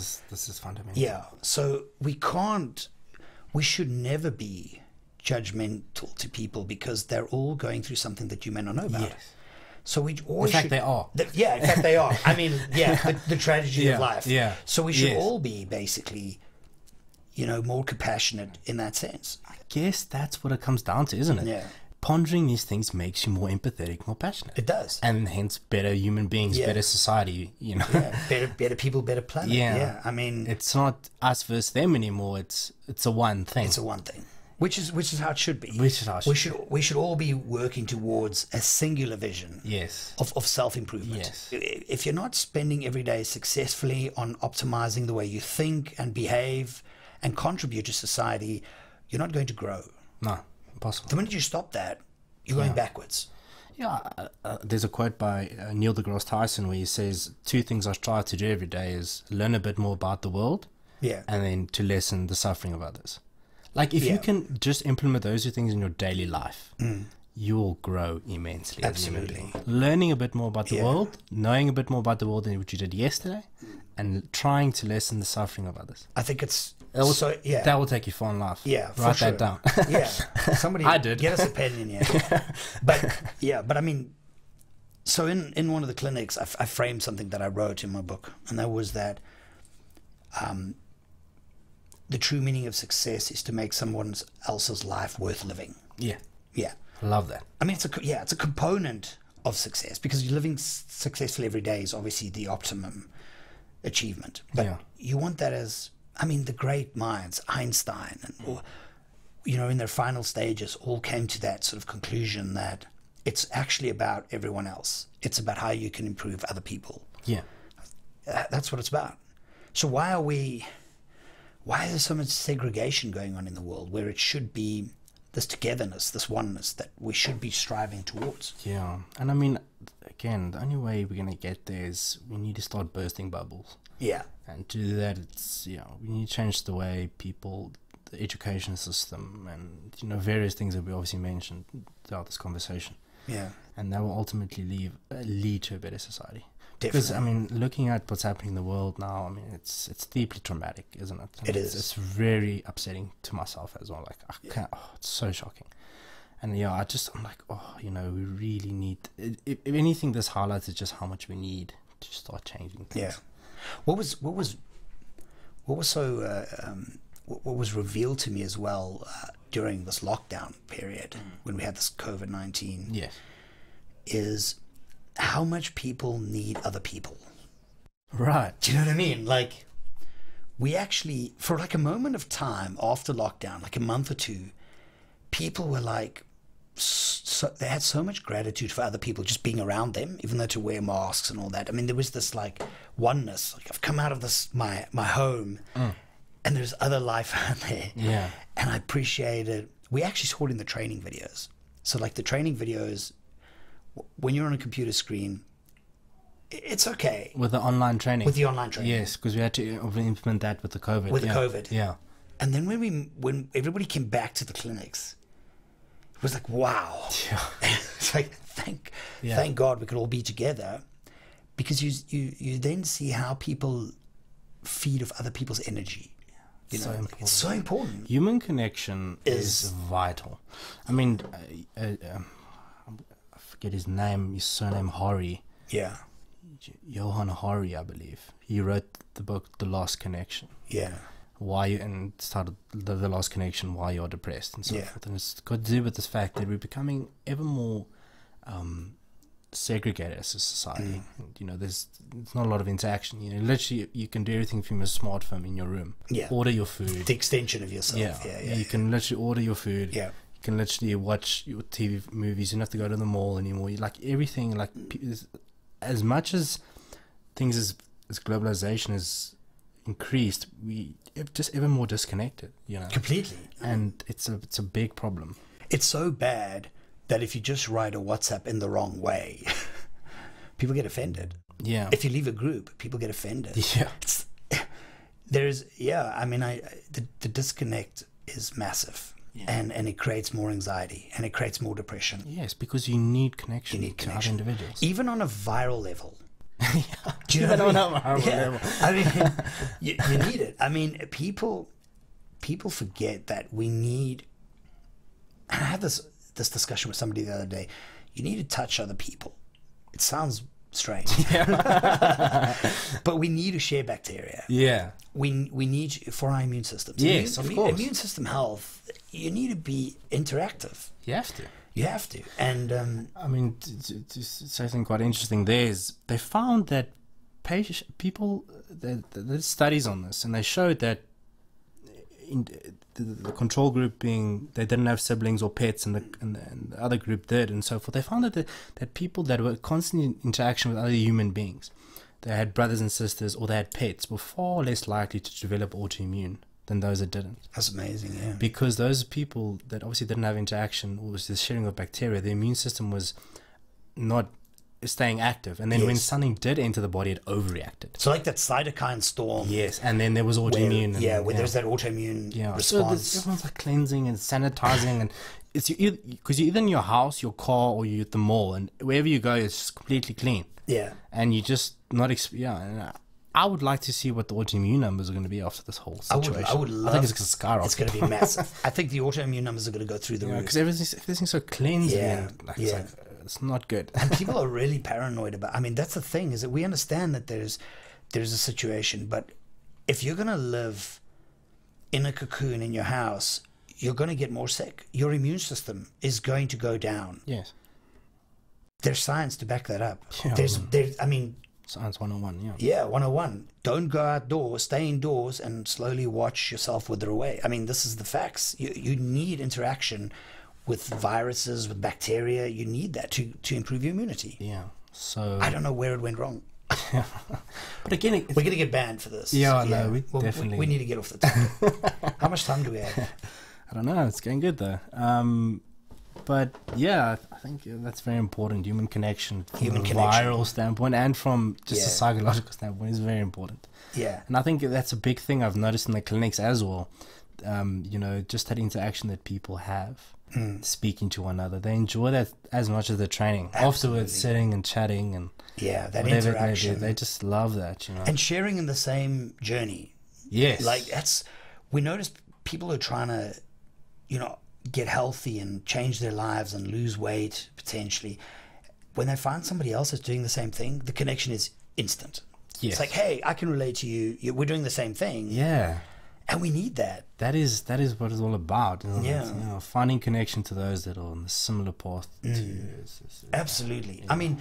is fundamental. Yeah. So we should never be judgmental to people because they're all going through something that you may not know about. Yes. So we always In fact, should, they are. yeah, in fact they are. I mean, yeah, the tragedy of life. Yeah. So we should Yes. all be basically, more compassionate in that sense. I guess that's what it comes down to, isn't it? Yeah. Pondering these things makes you more empathetic, more passionate. It does. And hence better human beings, Yeah. better society, Yeah, better people, better planet. Yeah. I mean, It's not us versus them anymore. It's a one thing. it's a one thing, which is how it should be. Which is how it we should all be working towards a singular vision. Yes. Of self-improvement. Yes. If you're not spending every day successfully on optimizing the way you think and behave and contribute to society, you're not going to grow. No, impossible. The minute you stop that, you're going backwards. Yeah, there's a quote by Neil deGrasse Tyson where he says, 2 things I strive to do every day is learn a bit more about the world Yeah. and then to lessen the suffering of others. Like, if you can just implement those 2 things in your daily life, you'll grow immensely. as a human Absolutely. being. Learning a bit more about the world, knowing a bit more about the world than what you did yesterday, and trying to lessen the suffering of others. I think it's That will, so, yeah. that will take you far in life. Yeah, for Write sure. that down. Yeah, somebody I did. get us a pen in here. But I mean, so in one of the clinics, I framed something that I wrote in my book, and that was that the true meaning of success is to make someone else's life worth living. Yeah, Yeah, I love that. I mean, it's a component of success because you're living successfully every day is obviously the optimum achievement. But you want that as, I mean, the great minds, Einstein, and in their final stages, all came to that sort of conclusion that it's actually about everyone else. It's about how you can improve other people. Yeah. That's what it's about. So why is there so much segregation going on in the world where it should be this togetherness, this oneness that we should be striving towards? Yeah. And I mean, again, the only way we're going to get there is we need to start bursting bubbles. Yeah. And to do that, it's, we need to change the way people, the education system, and, various things that we obviously mentioned throughout this conversation. Yeah. And that will ultimately lead to a better society. Definitely. Because, I mean, looking at what's happening in the world now, I mean, it's deeply traumatic, isn't it? And It is. It's very upsetting to myself as well. Like, I can't, it's so shocking. And I'm like, we really need, if anything, this highlights just how much we need to start changing things. Yeah. What was so what was revealed to me as well during this lockdown period when we had this COVID-19 Yes. is how much people need other people. Right. Do you know what I mean? Like, we actually, for like a moment of time after lockdown, like a month or 2, people were like, they had so much gratitude for other people just being around them, even though to wear masks and all that. I mean, there was this like oneness. Like, I've come out of this my home, and there's other life out there. Yeah. And I appreciated. We actually saw it in the training videos. So like the training videos, when you're on a computer screen, it's okay. With the online training. With the online training. Yes, because we had to implement that with the COVID. With the COVID. Yeah. And then when everybody came back to the clinics, it was like, wow. Yeah. It's like, thank God we could all be together, because you then see how people feed off other people's energy. It's so important. Human connection is vital. I mean, I forget his name, his surname Hari. Yeah. Johann Hari, I believe. He wrote the book The Lost Connection. Yeah. And started the Lost Connection, Why You're Depressed, and so forth. And it's got to do with this fact that we're becoming ever more segregated as a society. And, there's not a lot of interaction. Literally, you can do everything from your smartphone in your room. Yeah. Order your food. The extension of yourself. Yeah. You can literally order your food. Yeah. You can literally watch your TV movies. You don't have to go to the mall anymore. Everything, as much as things as globalization has increased, we just ever more disconnected, Completely. And it's a big problem. It's so bad that if you just write a WhatsApp in the wrong way, people get offended. Yeah. If you leave a group, people get offended. Yeah. The disconnect is massive. and it creates more anxiety and it creates more depression. Yes, because you need connection to other individuals. Even on a viral level. Do you know what I mean? Level. I mean, you need it. I mean, people forget that we need, and I had this discussion with somebody the other day, you need to touch other people. It sounds strange. But we need to share bacteria. Yeah. We need, for our immune systems. Yes, of course. Immune system health, you need to be interactive. You have to. You have to. And I mean, to say something quite interesting there is they found that people, there's studies on this, and they showed that in the control group being they didn't have siblings or pets, and the other group did, and so forth. They found that people that were constantly in interaction with other human beings, they had brothers and sisters or they had pets, were far less likely to develop autoimmune than those that didn't. That's amazing, yeah. Because those people that obviously didn't have interaction or was the sharing of bacteria, the immune system was not staying active, and then when something did enter the body, it overreacted. So like that cytokine storm. Yes, and then there was autoimmune. Where there's that autoimmune response. So everyone's like cleansing and sanitizing, and it's because you're either in your house, your car, or you're at the mall, and wherever you go, it's completely clean. Yeah, and you just not and I would like to see what the autoimmune numbers are going to be after this whole situation. I would love. I think it's going to skyrocket. It's going to be massive. I think the autoimmune numbers are going to go through the roof because everything's so cleansed. It's not good. And people are really paranoid about. I mean, that's the thing, is that we understand that there's a situation, but if you're going to live in a cocoon in your house, you're going to get more sick. Your immune system is going to go down. Yes. There's science to back that up. Yeah, I mean, Science 101, yeah. Yeah, 101. Don't go outdoors, stay indoors, and slowly watch yourself wither away. I mean, this is the facts. You need interaction with viruses, with bacteria. You need that to improve your immunity. Yeah. So I don't know where it went wrong. But again, we're going to get banned for this. Yeah, no, definitely. We need to get off the topic. How much time do we have? I don't know. It's going good, though. But yeah, I think that's very important. Human connection from a viral standpoint and from just a psychological standpoint is very important. Yeah. And I think that's a big thing I've noticed in the clinics as well. Just that interaction that people have, speaking to one another. They enjoy that as much as the training. Absolutely. Afterwards, sitting and chatting and that interaction. They just love that, And sharing in the same journey. Yes. Like we notice people are trying to, get healthy and change their lives and lose weight potentially. When they find somebody else that's doing the same thing, the connection is instant. Yes. It's like, hey, I can relate to you. We're doing the same thing. Yeah. And we need that. That is what it's all about. Yeah. Finding connection to those that are on the similar path to you. Absolutely. Yeah. I mean,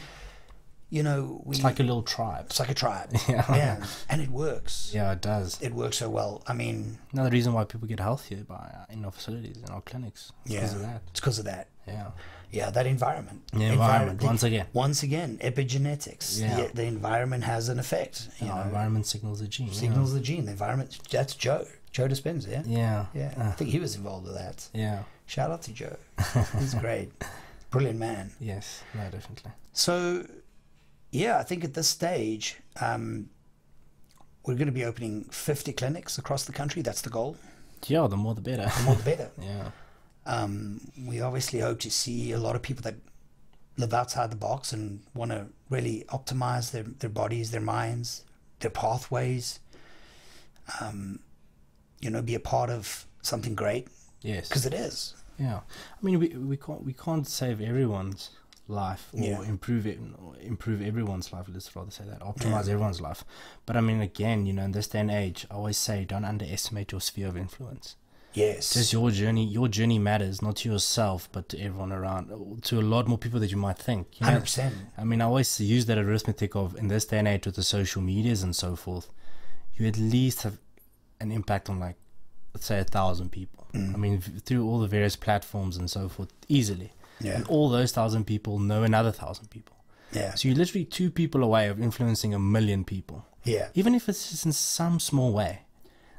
it's like a little tribe. It's like a tribe. Yeah. And it works. Yeah, it does. It works so well. I mean, another reason why people get healthier in our facilities, in our clinics. Because of that. It's because of that. Yeah. Yeah, that environment. The environment, once again, epigenetics. Yeah. The environment has an effect. Our environment signals the gene. Signals the gene. The environment. That's Joe Dispenza. Yeah. Yeah. I think he was involved with that. Yeah. Shout out to Joe. He's great. Brilliant man. Yes. No, definitely. So, I think at this stage, we're going to be opening 50 clinics across the country. That's the goal. Yeah, the more the better. The more the better. Yeah. We obviously hope to see a lot of people that live outside the box and want to really optimize their bodies, their minds, their pathways. Be a part of something great. Yes. Because it is. Yeah. I mean, we can't save everyone's life or improve everyone's life. Let's rather say that. Optimize everyone's life. But I mean, again, in this day and age, I always say don't underestimate your sphere of influence. Yes. Just your journey matters, not to yourself, but to everyone around, to a lot more people that you might think. 100%. I mean, I always use that arithmetic of, in this day and age with the social medias and so forth, you at least have an impact on, like, let's say 1,000 people. I mean, through all the various platforms and so forth, easily. Yeah. And all those 1,000 people know another 1,000 people. Yeah. So you're literally 2 people away of influencing 1 million people. Yeah. Even if it's just in some small way.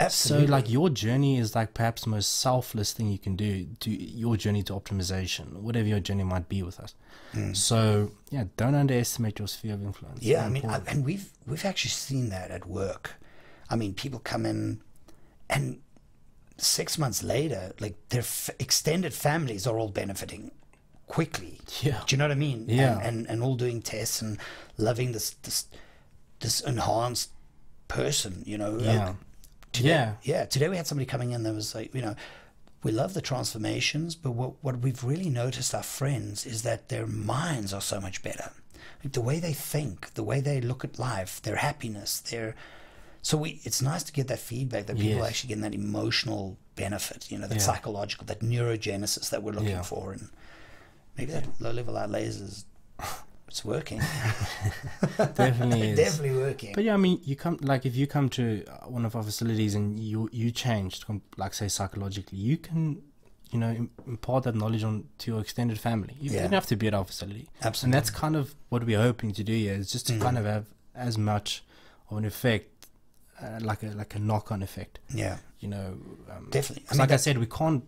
Absolutely. So, like, your journey is, like, perhaps the most selfless thing you can do to your journey to optimization, whatever your journey might be with us. So, don't underestimate your sphere of influence. Yeah, I mean, and we've actually seen that at work. I mean, people come in and 6 months later, like their extended families are all benefiting quickly. Yeah. Do you know what I mean? Yeah. And all doing tests and loving this enhanced person, you know. Yeah. Today we had somebody coming in that was like, you know, we love the transformations, but what we've really noticed, our friends, is that their minds are so much better. Like the way they think, the way they look at life, their happiness, it's nice to get that feedback that people are actually getting that emotional benefit, you know, that psychological, that neurogenesis that we're looking for. And maybe that low-level outlayers it's working. Definitely is. Definitely working. But yeah, I mean, if you come to one of our facilities and you changed, like say psychologically, you can, you know, impart that knowledge to your extended family. You don't have to be at our facility. Absolutely. And that's kind of what we're hoping to do here, is just to kind of have as much of an effect, like a knock-on effect. Yeah. You know, definitely. I said, we can't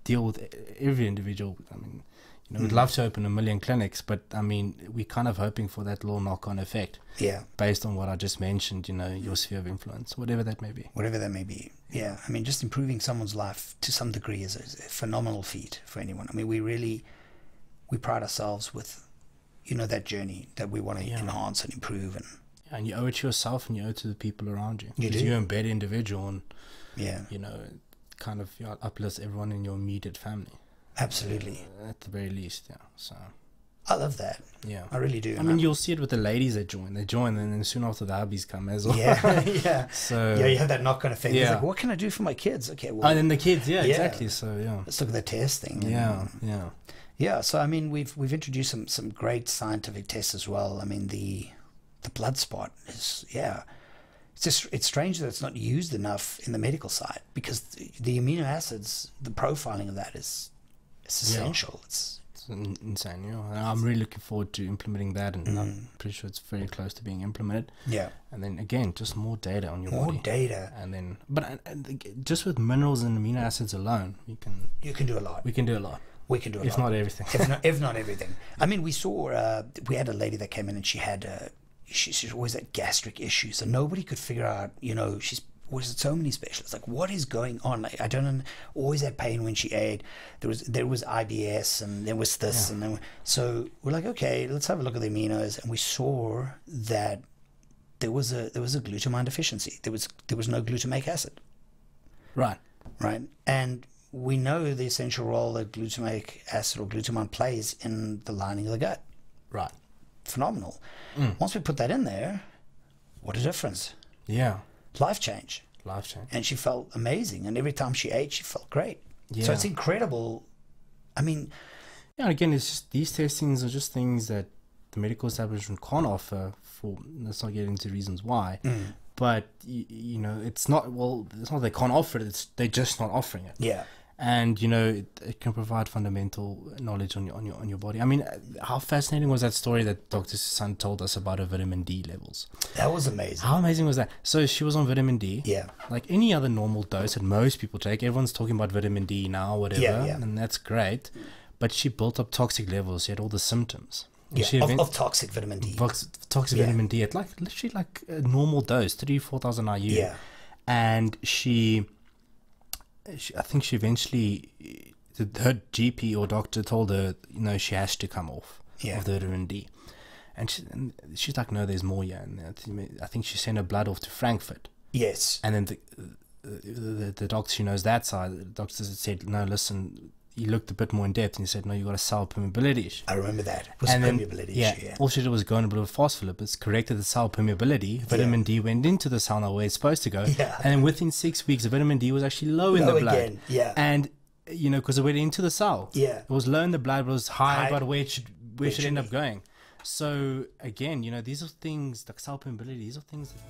deal with every individual. I mean, you know, we'd love to open 1 million clinics, but I mean, we're kind of hoping for that little knock-on effect. Yeah. Based on what I just mentioned, you know, your sphere of influence, whatever that may be. Whatever that may be. Yeah. I mean, just improving someone's life to some degree is a phenomenal feat for anyone. I mean, we pride ourselves with, you know, that journey that we want to enhance and improve. And you owe it to yourself and you owe it to the people around you. You do. You're a better individual and, you know, kind of uplifts everyone in your immediate family. Absolutely. At the very least, yeah. So I love that. Yeah. I really do. I mean, you'll see it with the ladies that join. They join and then soon after the hubbies come as well. Yeah, yeah. So yeah, you have that knock-on effect. Yeah. It's like, what can I do for my kids? Okay, well. And then the kids, exactly. So, yeah. Let's look at the testing. Yeah. Yeah, so I mean, we've introduced some great scientific tests as well. I mean, the blood spot is, it's strange that it's not used enough in the medical side, because the amino acids, the profiling of that is essential. It's insane. And I'm really looking forward to implementing that, and I'm pretty sure it's very close to being implemented. Yeah. And then again, just more data on your body. More data. And then, but just with minerals and amino acids alone, you can do a lot. We can do a lot. If not everything. if not everything. I mean, we saw we had a lady that came in and she had she always had gastric issues, and nobody could figure out. You know, she's always had so many specialists. Like, what is going on? Like, I don't know. Always had pain when she ate. There was IBS, and there was this, and then so we're like, okay, let's have a look at the aminos, and we saw that there was a glutamine deficiency. There was no glutamic acid. Right. And we know the essential role that glutamic acid or glutamine plays in the lining of the gut. Right. Phenomenal. Once we put that in there, what a difference. Yeah. Life change. And she felt amazing. And every time she ate, she felt great. Yeah. So it's incredible. I mean... Yeah, and again, it's just these testings are just things that the medical establishment can't offer for... Let's not get into reasons why. But, you know, it's not they can't offer it. They're just not offering it. Yeah. And, you know, it can provide fundamental knowledge on your body. I mean, how fascinating was that story that Dr. Susan told us about her vitamin D levels? That was amazing. How amazing was that? So she was on vitamin D. Yeah. Like any other normal dose that most people take. Everyone's talking about vitamin D now, whatever. Yeah. And that's great. But she built up toxic levels. She had all the symptoms. Yeah, of toxic vitamin D. Toxic vitamin D at literally like a normal dose, 3,000-4,000 IU. Yeah. And I think she eventually, her GP or doctor told her, you know, she has to come off of the vitamin D. And she's like, no, there's more here. And I think she sent her blood off to Frankfurt. Yes. And then the doctor who knows that side, the doctor said, no, listen, he looked a bit more in depth and he said, no, you got a cell permeability issue. I remember that. It was a permeability issue, yeah. All she did was go on a bit of phospholipids, corrected the cell permeability. Vitamin D went into the cell now where it's supposed to go. Yeah. And then within 6 weeks, the vitamin D was actually low in the blood. Again. Yeah. And, you know, because it went into the cell. Yeah. It was low in the blood, but it was high about where it should end up going. So, again, you know, these are things, like cell permeability, these are things that...